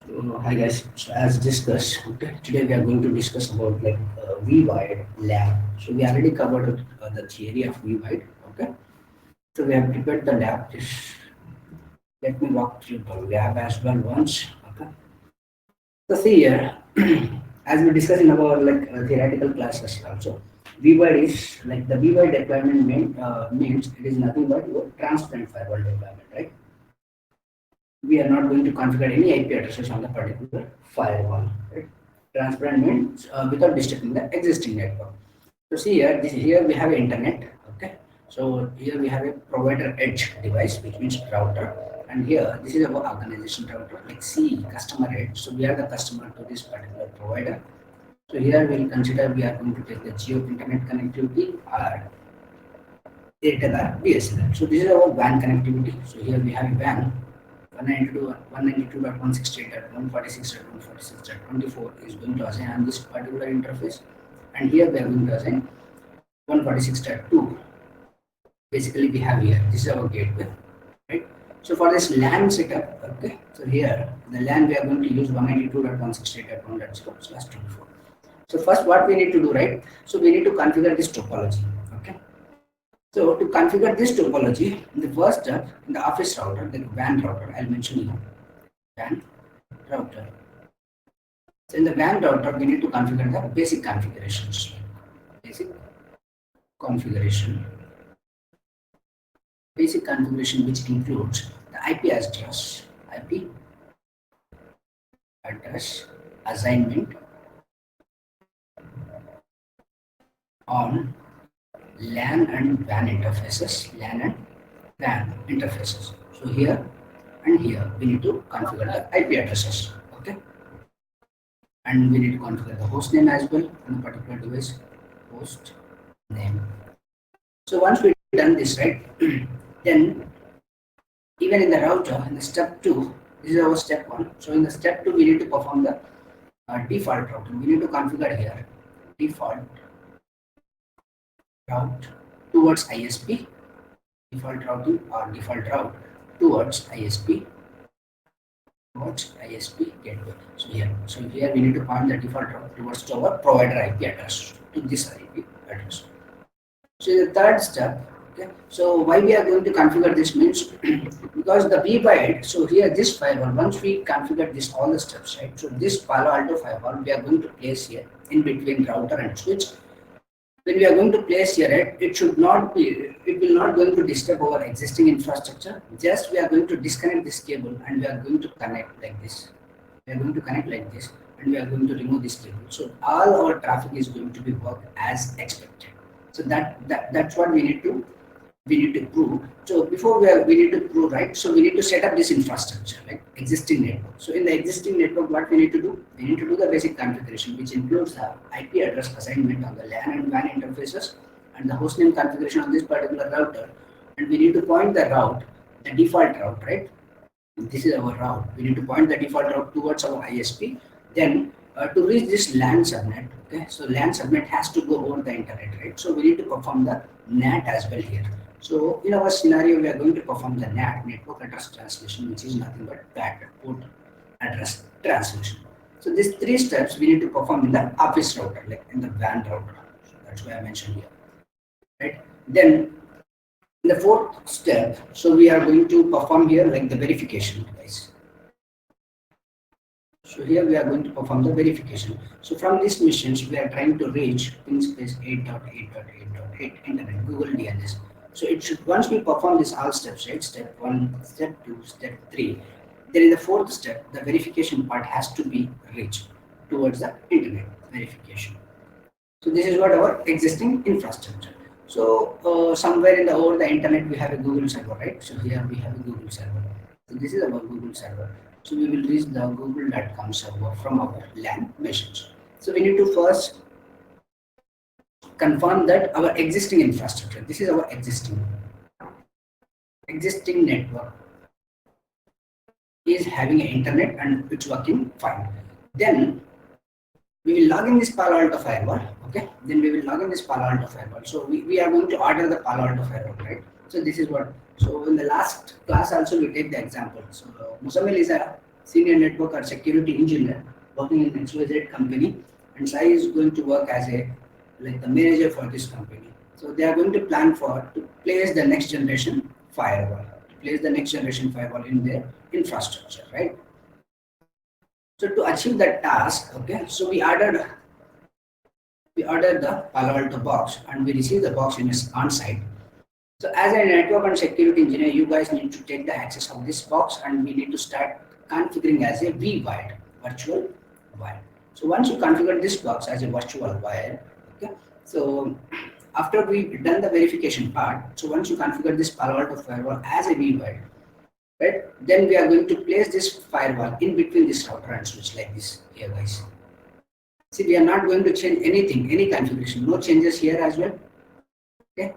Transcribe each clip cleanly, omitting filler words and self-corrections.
Hi guys. So as discussed, okay, today we are going to discuss about like V-wide lab. So we already covered the theory of V-wide. Okay. So we have prepared the lab. Just let me walk through the lab as well once. Okay. So see here, as we discussed in our like theoretical classes also, V-wide is like the V-wide deployment means it is nothing but your transparent firewall deployment, right? We are not going to configure any IP addresses on the particular firewall. Right? Transparent means without disturbing the existing network. So see here, here we have internet. Okay. So here we have a provider edge device, which means router. And here this is our organization router, like C customer edge. So we are the customer to this particular provider. So here we'll consider we are going to take the geo internet connectivity or Airtel or DSL. So this is our WAN connectivity. So here we have WAN 192.168.146.146.24 is going to assign on this particular interface, and here we are going to assign 146.2. Basically, we have here this is our gateway, right? So for this LAN setup, okay. So here the LAN we are going to use 192.168.1.0/24. So first, what we need to do, right? So we need to configure this topology, okay. So to configure this topology, the first step in the office router, the WAN router, I'll mention here, WAN router. So in the WAN router, we need to configure the basic configurations. Basic configuration. Basic configuration which includes the IP address assignment on LAN and WAN interfaces, LAN and WAN interfaces. So here and here we need to configure the IP addresses, okay, and we need to configure the host name as well on the particular device, host name. So once we done this, right, then even in the router in the step 2, this is our step 1. So in the step 2 we need to perform the default routing. We need to configure here default route towards ISP, default routing or default route towards ISP gateway. So here we need to point the default route towards to our provider IP address, to this IP address. So the third step, okay. So why we are going to configure this means because the V-wide. So here this firewall, once we configure this all the steps, right. So this Palo Alto firewall we are going to place here in between router and switch. When we are going to place here, right, it will not going to disturb our existing infrastructure. Just we are going to disconnect this cable and we are going to connect like this. We are going to connect like this and we are going to remove this cable. So all our traffic is going to be work as expected. So that's what we need to prove. So before we need to prove, right? So we need to set up this infrastructure, like existing network. So in the existing network, what we need to do? We need to do the basic configuration, which includes the IP address assignment on the LAN and WAN interfaces and the hostname configuration on this particular router. And we need to point the route, the default route, right? This is our route. We need to point the default route towards our ISP. Then to reach this LAN subnet, okay? So LAN subnet has to go over the internet, right? So we need to perform the NAT as well here. So in our scenario, we are going to perform the NAT, network address translation, which is nothing but that port address translation. So these 3 steps we need to perform in the office router, like in the WAN router. So that's why I mentioned here, right? Then in the 4th step, so we are going to perform here like the verification device. So here we are going to perform the verification. So from these missions, we are trying to reach pin space 8.8.8.8 internet Google DNS. So it should, once we perform this all steps, right? Step 1, step 2, step 3. Then in the 4th step, the verification part has to be reached towards the internet verification. So this is what our existing infrastructure. So somewhere in the over the internet we have a Google server, right? So here we have a Google server. So this is our Google server. So we will reach the google.com server from our LAN machines. So we need to first confirm that our existing infrastructure, this is our existing network is having an internet and it's working fine. Then we will log in this Palo Alto firewall, okay? Then we will log in this Palo Alto firewall. So we are going to order the Palo Alto firewall, right? So this is what. So in the last class also we take the example. So Musamil is a senior network or security engineer working in XYZ company, and Sai is going to work as a like the manager for this company. So they are going to plan for to place the next generation firewall, in their infrastructure, right? So to achieve that task, okay, so we ordered the Palo Alto box and we received the box on site. So as a network and security engineer, you guys need to take the access of this box and we need to start configuring as a vWire, virtual wire. So once you configure this box as a virtual wire, okay, so after we've done the verification part, so once you configure this Palo Alto firewall as a vWire, right, then we are going to place this firewall in between this router and switch like this here, guys. See, we are not going to change anything, any configuration, no changes here as well, okay,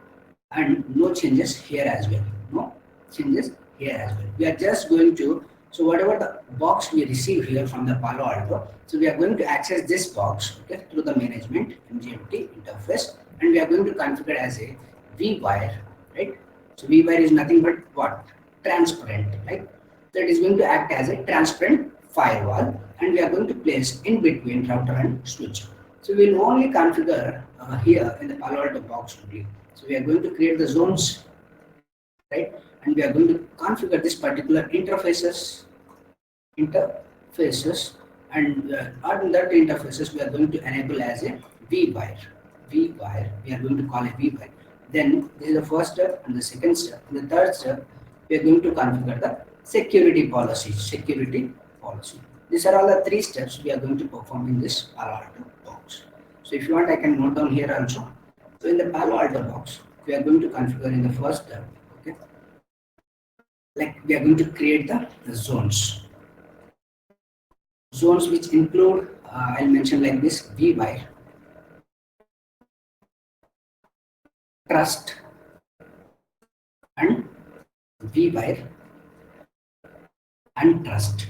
and no changes here as well, no changes here as well. We are just going to, so whatever the box we receive here from the Palo Alto, so we are going to access this box, okay, through the management MGMT interface, and we are going to configure as a vWire, right? So vWire is nothing but what? Transparent, right? That is going to act as a transparent firewall, and we are going to place in between router and switch. So we will only configure here in the Palo Alto box only. So we are going to create the zones, right? And we are going to configure this particular interfaces, and on that interfaces we are going to enable as a vWire. We are going to call a vWire. Then this is the first step, and the second step, and the third step, we are going to configure the security policy. These are all the three steps we are going to perform in this Palo Alto box. So if you want, I can note down here also. So in the Palo Alto box, we are going to configure in the first step, okay, like we are going to create the zones which include, I'll mention like this: vWire, trust, and vWire and trust.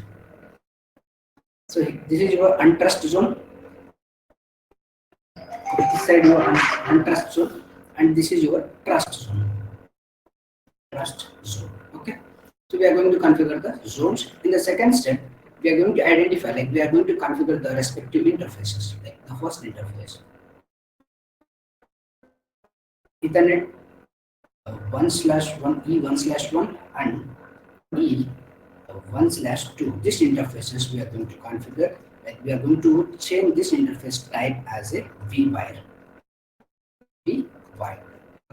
So this is your untrust zone. This side your untrust zone, and this is your trust zone. Okay. So we are going to configure the zones. In the second step, we are going to identify, like we are going to configure the respective interfaces. Like the first interface, Ethernet 1/1 E1/1 and E1/2. These interfaces we are going to configure. Like we are going to change this interface type as a vWire.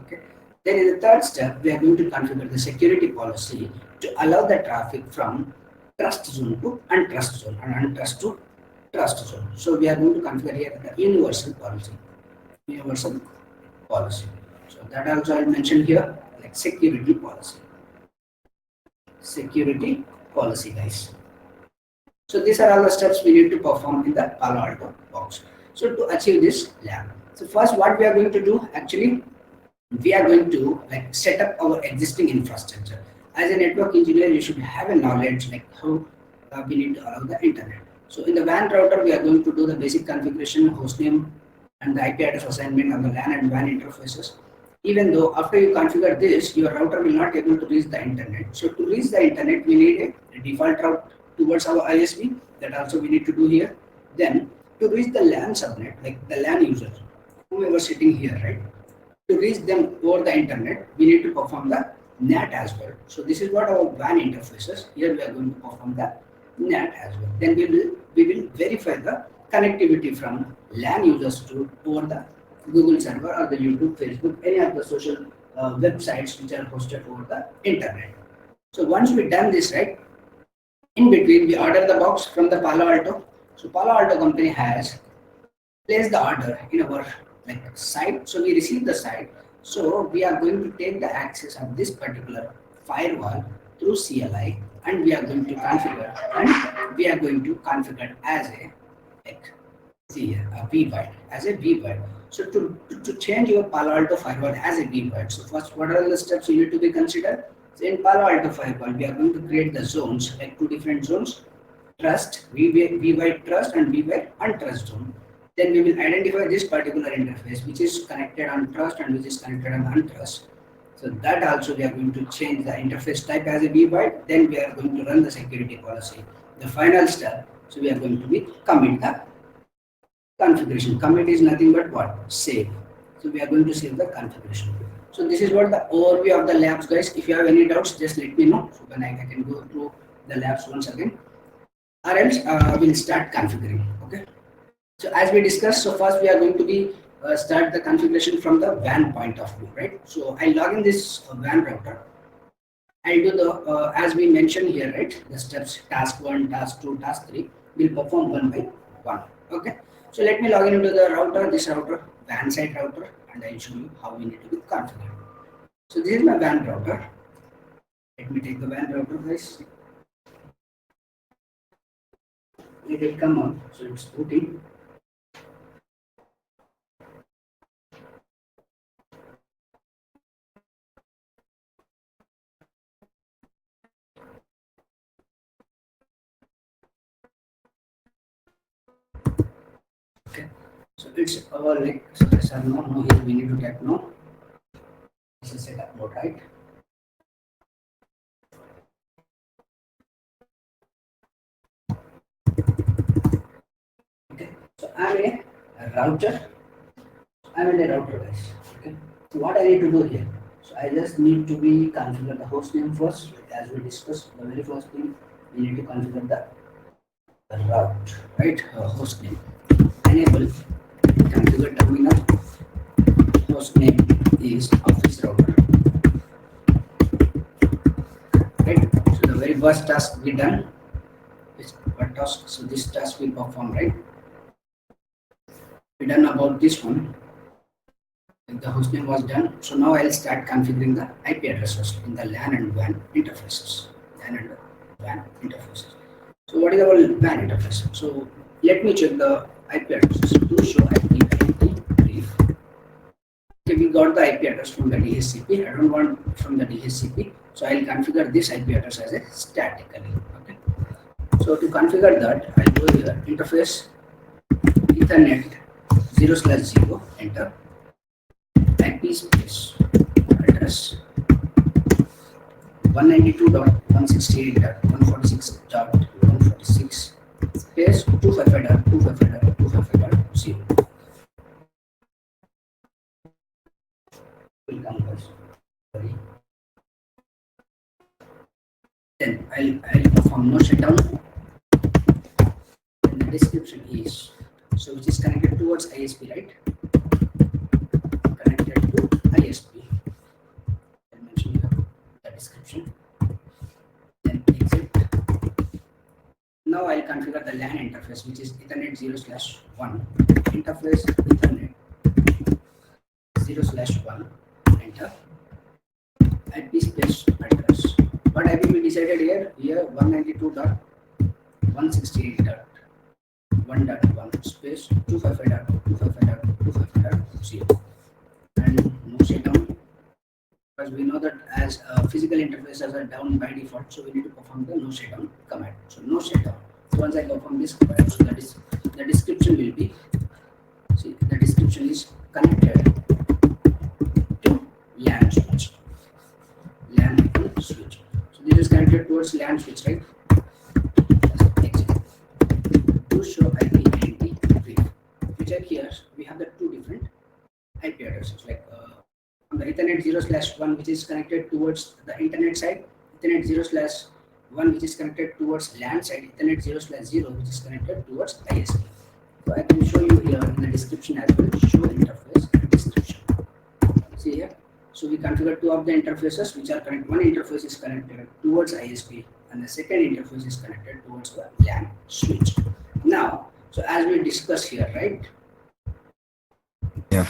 Okay. Then in the third step, we are going to configure the security policy to allow the traffic from trust zone to untrust zone and untrust to trust zone. So we are going to configure here the universal policy. So that also I mentioned here, like security policy, guys. So these are all the steps we need to perform in the Palo Alto box. So to achieve this lab, so first what we are going to do, actually we are going to like set up our existing infrastructure. As a network engineer, you should have a knowledge like how we need to allow the internet. So in the WAN router, we are going to do the basic configuration, hostname, and the IP address assignment on the LAN and WAN interfaces. Even though after you configure this, your router will not be able to reach the internet. So to reach the internet, we need a default route towards our ISP. That also we need to do here. Then to reach the LAN subnet, like the LAN user, whoever sitting here, right? To reach them over the internet, we need to perform the NAT as well. So this is what our WAN interfaces. Here we are going to perform the NAT as well. Then we will verify the connectivity from LAN users to over the Google server or the YouTube, Facebook, any of the social websites which are hosted over the internet. So once we done this, right, in between we order the box from the Palo Alto. So Palo Alto company has placed the order in our like site. So we receive the site. So we are going to take the access of this particular firewall through CLI, and we are going to configure, as a like see a vWire. So to change your Palo Alto firewall as a vWire, so first what are the steps you need to be considered? So in Palo Alto firewall, we are going to create the zones, like two different zones: trust, vWire trust, and vWire untrust zone. Then we will identify this particular interface which is connected on trust and which is connected on untrust. So that also we are going to change the interface type as a vWire. Then we are going to run the security policy. the final step. So we are going to be commit the configuration. Commit is nothing but what? Save. So we are going to save the configuration. So this is what the overview of the labs, guys. If you have any doubts, just let me know. So then I can go through the labs once again. Or else we'll start configuring. Okay. So as we discussed, so first we are going to be start the configuration from the WAN point of view, right? So I log in this WAN router. I'll do the as we mentioned here, right? The steps task 1, task 2, task 3 will perform one by one. Okay. So let me log in into the router, this router, WAN side router, and I'll show you how we need to be configured. So this is my WAN router. Let me take the WAN router, guys. Let it come out. So it's booting. Okay. So it's our like so yes or no. No, here we need to type no. This is setup mode, right? Okay. So I'm in a router. I'm in a router, guys. Okay. So what I need to do here? So I just need to be configure the host name first. Like as we discussed, the very first thing we need to configure the route, right? Host name. Enable configure terminal. Host name is office router. Right. So the very first task we done is what task? So this task we perform, right? We done about this one. The hostname was done. So now I'll start configuring the IP addresses in the LAN and WAN interfaces. LAN and WAN interfaces. So what is our WAN interface? So let me check the IP addresses to show IP brief. Okay, we got the IP address from the DHCP. I don't want from the DHCP. So I'll configure this IP address as a statically. Okay. So to configure that, I'll go here, interface, Ethernet 0/0, enter. IP space address 192.168.146.146 space 255.255.255.0 will come first. Sorry. Then I'll perform no shutdown. And the description is so which is connected towards ISP, right? Connected to ISP. I'll mention here the description. Then exit. Now I'll configure the LAN interface, which is Ethernet 0/1. Interface Ethernet 0/1. Enter. IP space address. What IP we decided here? Here 192.168.1.1 space 255.255.255.0. And no shutdown, because we know that as physical interfaces are down by default, so we need to perform the no shutdown command. So no shutdown. So once I perform this command, so that is the description will be, see the description is connected to LAN switch. LAN switch. So this is connected towards LAN switch, right? Exit. To show IP entity brief. If you check here, we have the two different IP addresses, like on the Ethernet 0/1, which is connected towards the internet side, Ethernet 0/1, which is connected towards LAN side, Ethernet 0/0, which is connected towards ISP. So I can show you here in the description as well. Show interface and description. See here. So we configure two of the interfaces which are connected. One interface is connected towards ISP, and the second interface is connected towards the LAN switch. Now, so as we discussed here, right? Yeah,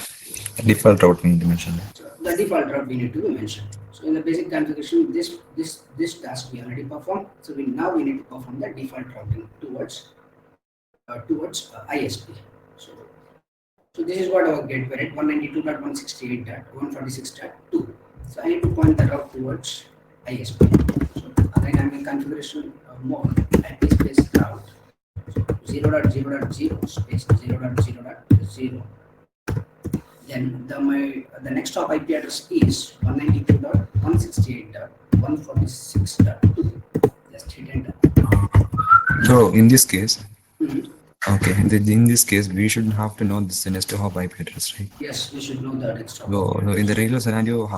default route we need to mention. So the default route we need to be mentioned. So in the basic configuration, this task we already performed. So now we need to perform the default routing towards ISP. So this is what our gateway, right? 192.168.146.2. So I need to point the route towards ISP. So again I'm in configuration mode, IP space route. So 0.0.0 space 0.0.0. Then the next hop IP address is 192.168.146.2. Just hit enter. So in this case, Mhm. okay, in this case, we should have to know this nest hop IP address, right? Yes, we should know the desktop So IP in the address. regular scenario,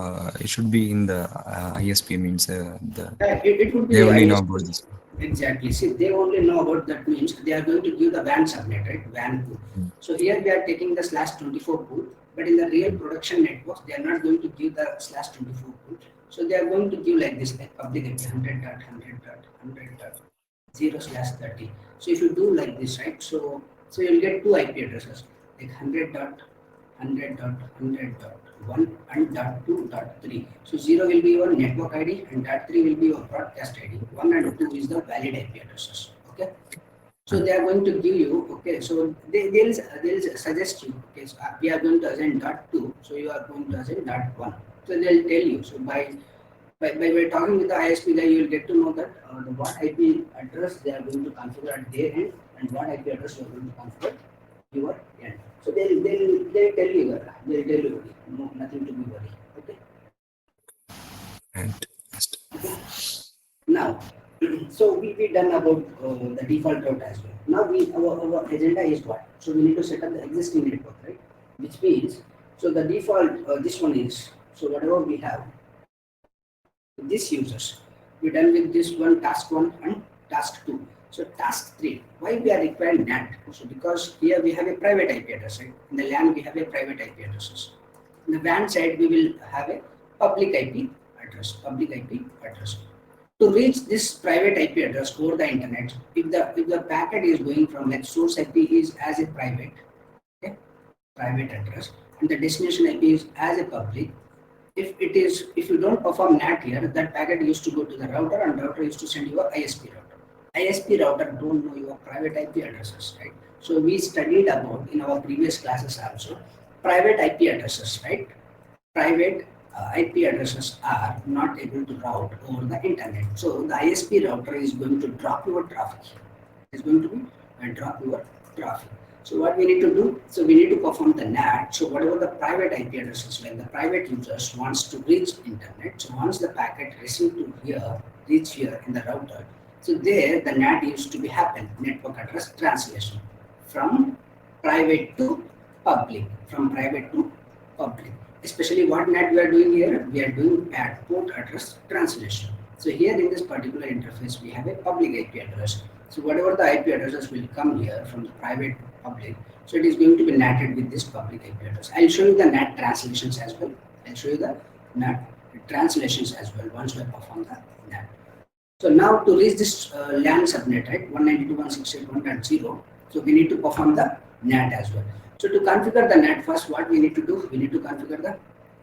it should be in the ISP means It would they be only know ISP. about this. Exactly. See, they only know about that means they are going to give the WAN subnet, right? WAN pool. Mm. So here we are taking the /24 pool, but in the real production networks, they are not going to give the /24 pool. So they are going to give like this, like public IP 100.100.100.0/30. So if you do like this, right? So you'll get two IP addresses, like 100.100.100.1 and .2.3. So 0 will be your network ID and .3 will be your broadcast ID. 1 and 2 is the valid IP addresses. Okay. So they are going to give you, okay, so they'll suggest you, okay, so we are going to assign .2, so you are going to assign .1. So they'll tell you, so by talking with the ISP guy, you will get to know that the what IP address they are going to configure at their end and what IP address you are going to configure your end. So they'll tell you that, they'll tell you, no, nothing to be worried, okay. And Okay. Now, so we done about the default route as well. Now our agenda is what? So we need to set up the existing network, right? Which means, so the default, this one is, so whatever we have, this users, we done with this one, task 1 and task 2. So task 3, why we are requiring NAT? So because here we have a private IP address, right? In the LAN we have a private IP addresses. In the WAN side we will have a public IP address. To reach this private IP address over the internet, if the packet is going from, like, source IP is as a private, okay, private address, and the destination IP is as a public. If you don't perform NAT here, that packet used to go to the router, and router used to send you a ISP router. ISP router don't know your private IP addresses, right? So we studied about in our previous classes also private IP addresses, right? Private IP addresses are not able to route over the internet. So the ISP router is going to drop your traffic. It's going to be drop your traffic. So what we need to do? So we need to perform the NAT. So whatever the private IP addresses, when the private users wants to reach internet, so once the packet received to here, reach here in the router, so there the NAT used to be happen, network address translation, from private to public, from private to public. Especially what NAT we are doing here, we are doing at port address translation. So here in this particular interface, we have a public IP address. So whatever the IP addresses will come here from the private to public, so it is going to be NATed with this public IP address. I'll show you the NAT translations as well. I'll show you the NAT translations as well once we perform the NAT. So now to reach this LAN subnet, right, 192.168.1.0, so we need to perform the NAT as well. So to configure the NAT, first what we need to do, we need to configure the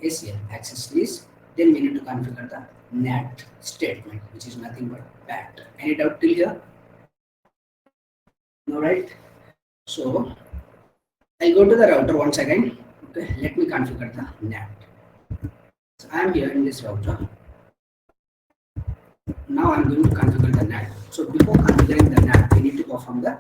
ACL, access list, then we need to configure the NAT statement, which is nothing but PAT. Any doubt till here? No, right? So I'll go to the router once again. Okay, let me configure the NAT. So I am here in this router. Now I'm going to configure the NAT. So before configuring the NAT, we need to perform the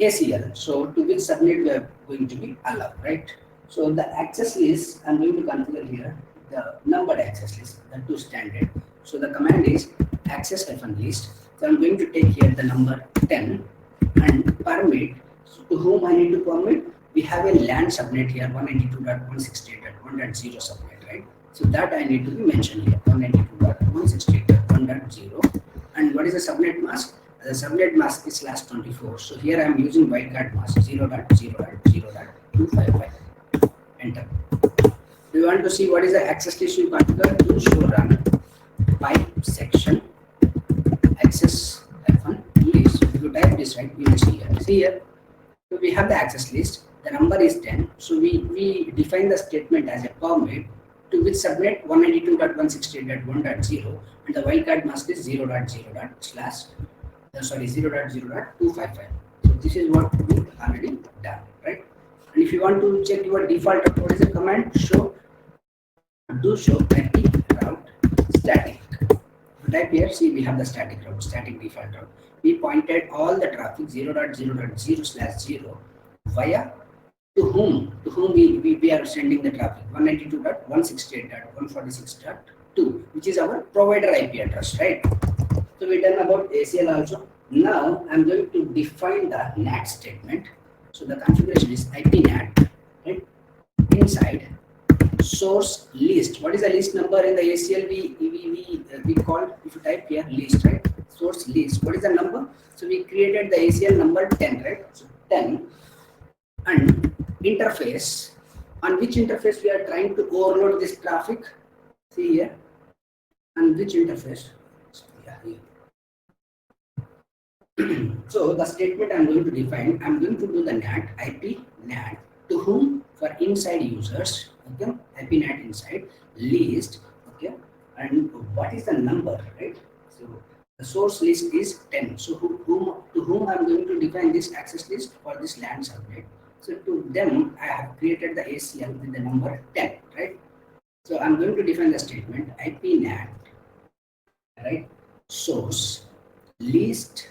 ACL. So to which subnet we are going to be allowed, right? So the access list, I'm going to configure here the numbered access list, the two standard. So the command is access-list. So I'm going to take here the number 10 and permit. So to whom I need to permit? We have a LAN subnet here, 192.168.1.0 subnet, right? So that I need to be mentioned here, 192.168.1.0. And what is the subnet mask? The subnet mask is /24. So here I am using wildcard mask 0.0.0.255. Enter. Do you want to see what is the access list you configure? To show run pipe section access F1 list. If you type this, right, we will see here. See here. So we have the access list. The number is 10. So we define the statement as a permit to which subnet 192.168.1.0 and the wildcard mask is 0.0.255. So this is what we already done, right? And if you want to check your default, what is the command? Show IP route static. Type here, see we have the static route, static default route. We pointed all the traffic 0.0.0/0 via to whom we are sending the traffic 192.168.146.2, which is our provider IP address, right? So we done about ACL also. Now I'm going to define the NAT statement. So the configuration is IP NAT, right? Inside source list. What is the list number in the ACL? We call, if you type here list, right? Source list. What is the number? So we created the ACL number 10, right? So 10, and interface. On which interface we are trying to overload this traffic? See here. On which interface? So, yeah, here. So the statement I'm going to define, I'm going to do the NAT, IP NAT, to whom, for inside users, okay, IP NAT inside, list, okay, and what is the number, right? So the source list is 10. So to whom I'm going to define this access list for this LAN subnet. So to them, I have created the ACL with the number 10, right? So I'm going to define the statement IP NAT, right? Source list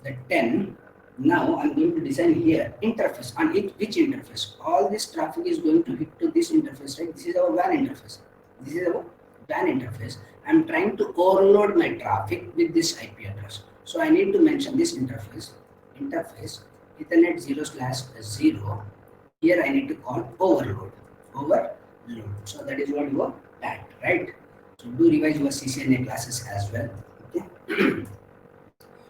the 10. Now I'm going to design here interface. On it, which interface? All this traffic is going to hit to this interface, right? This is our WAN interface. This is our WAN interface. I'm trying to overload my traffic with this IP address. So I need to mention this interface Ethernet 0/0. Here I need to call overload. So that is what you are at, right? So do revise your CCNA classes as well. Okay.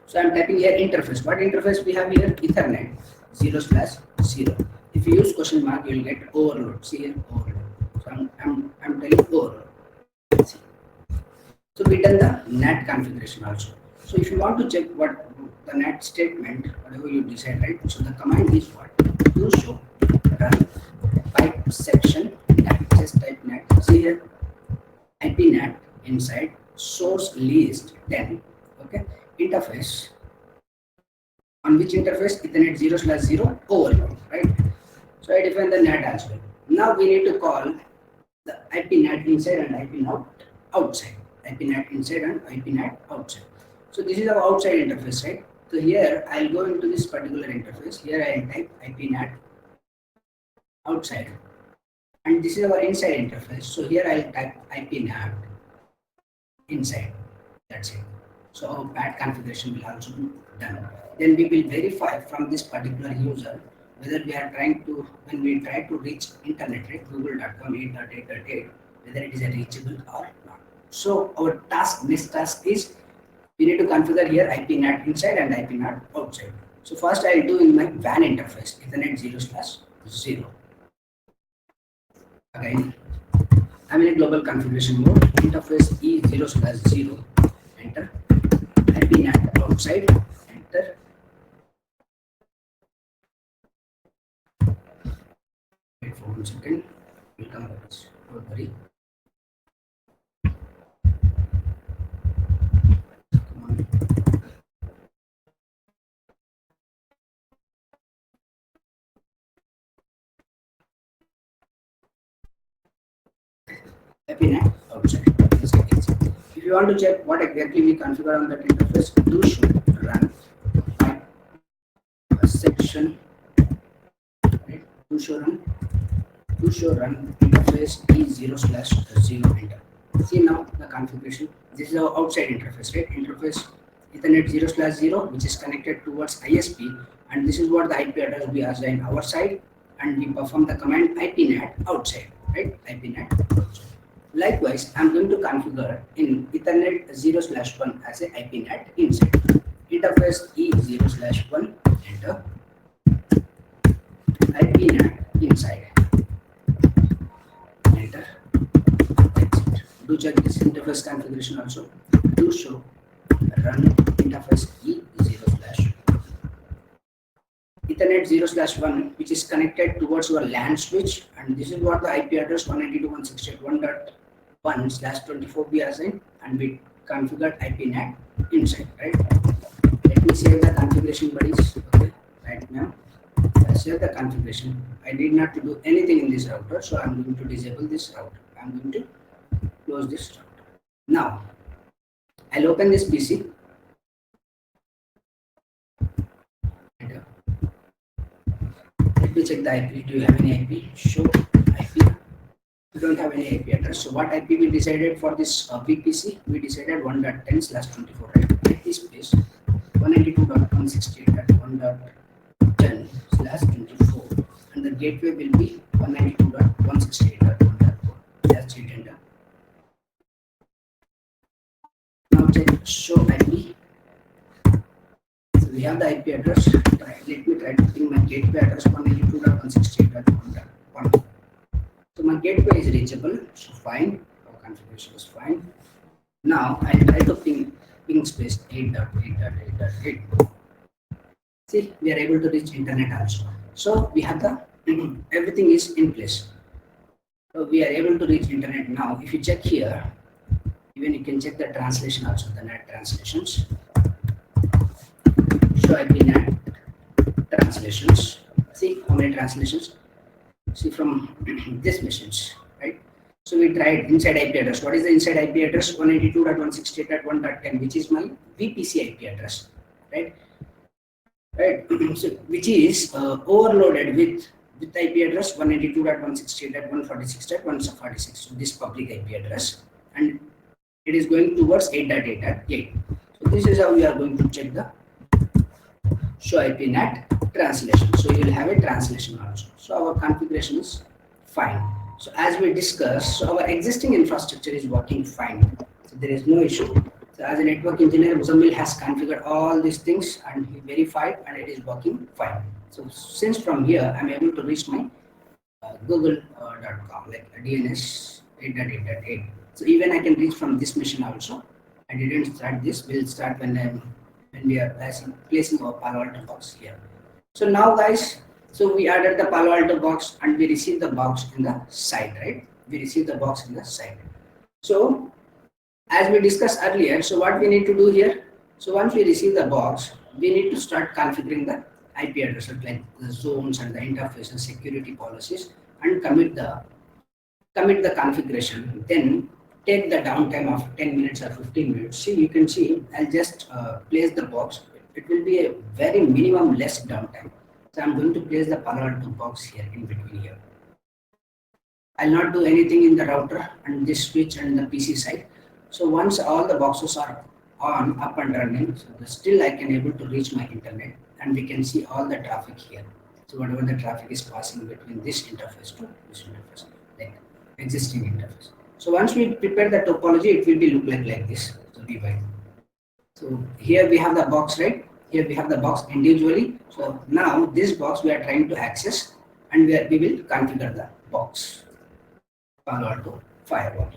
So I'm typing here interface. What interface we have here? Ethernet 0/0. If you use question mark, you will get overload. See here, overload. So I'm telling overload. See. So we done the NAT configuration also. So if you want to check what the NAT statement, whatever you decide, right? So the command is what? Do show run pipe section NAT. Just type NAT. See here, IP NAT inside source list 10. Okay. Interface. On which interface? Ethernet 0/0 overload, right? So I define the NAT as well. Now we need to call the IP NAT inside and IP NAT outside. IP NAT inside and IP NAT outside. So this is our outside interface, right? So here I'll go into this particular interface. Here I'll type IP NAT outside, and this is our inside interface. So here I'll type IP NAT inside. That's it. So our PAT configuration will also be done. Then we will verify from this particular user whether we are trying to, when we try to reach internet, right, google.com 8.8.8, whether it is a reachable or not. So our next task is we need to configure here IP NAT inside and IP NAT outside. So first I will do in my WAN interface Ethernet 0/0. Again, I'm in a global configuration mode. Interface E 0/0. Enter. IP NAT outside. Enter. Wait for 1 second. We'll come back. Don't worry. Come on. IP NAT outside. If you want to check what exactly we configure on that interface, do show run pipe section, right? Do show run interface E 0/0 enter. See now the configuration. This is our outside interface, right? Interface Ethernet 0/0, which is connected towards ISP, and this is what the IP address we assign our side, and we perform the command IP NAT outside, right? IP NAT outside. Likewise, I'm going to configure in Ethernet 0/1 as a IP NAT inside. Interface E 0/1 enter. IP NAT inside. Enter. Exit. Do check this interface configuration also. Do show run interface E 0/1. Ethernet 0/1, which is connected towards your LAN switch, and this is what the IP address 192.168.1/24 we assign, and we configured IP NAT inside, right? Let me save the configuration, buddies. Okay, right now I save the configuration. I did not do anything in this router, so I'm going to disable this router. I'm going to close this router. Now I'll open this PC. Let me check the IP. Do you have any IP? Show IP. We don't have any IP address. So what IP we decided for this VPC? We decided 1.10/24, right? IP space 192.168.1.10/24, and the gateway will be 192.168.1.4. Just hit enter. Now check show IP. So we have the IP address. Let me try to ping my gateway address 192.168.1.1. So my gateway is reachable, so fine. Our configuration is fine. Now I try to ping space 8.8.8.8. See, we are able to reach internet also. So we have the everything is in place. So we are able to reach internet now. If you check here, even you can check the translation also, the net translations. Show IP net translations. See how many translations. See from this message, right? So we tried inside IP address. What is the inside IP address? 192.168.1.10, which is my VPC IP address, right? Right. So which is overloaded with IP address 192.168.146.146. So this public IP address, and it is going towards 8.8.8. So this is how we are going to check the show IP net translation. So you will have a translation also. So our configuration is fine. So as we discussed, so our existing infrastructure is working fine. So there is no issue. So as a network engineer, Muzammil has configured all these things and he verified, and it is working fine. So since from here, I'm able to reach my google.com, like DNS 8.8.8. So even I can reach from this machine also. I didn't start this. We'll start when we are placing our Palo Alto box here. So now guys, so we added the Palo Alto box and we received the box in the site, right? We received the box in the site. So as we discussed earlier, so what we need to do here? So once we receive the box, we need to start configuring the IP addresses like the zones and the interfaces, security policies, and commit the configuration. Then take the downtime of 10 minutes or 15 minutes. See, you can see, I'll just place the box. It will be a very minimum less downtime. So I'm going to place the Palo Alto box here in between here. I'll not do anything in the router and this switch and the PC side. So once all the boxes are on, up and running, so still I can able to reach my internet, and we can see all the traffic here. So whatever the traffic is passing between this interface to this interface, like existing interface. So once we prepare the topology, it will be look like this. So divide. So here we have the box, right? Here we have the box individually. So now this box we are trying to access, and we will configure the box Palo Alto firewall.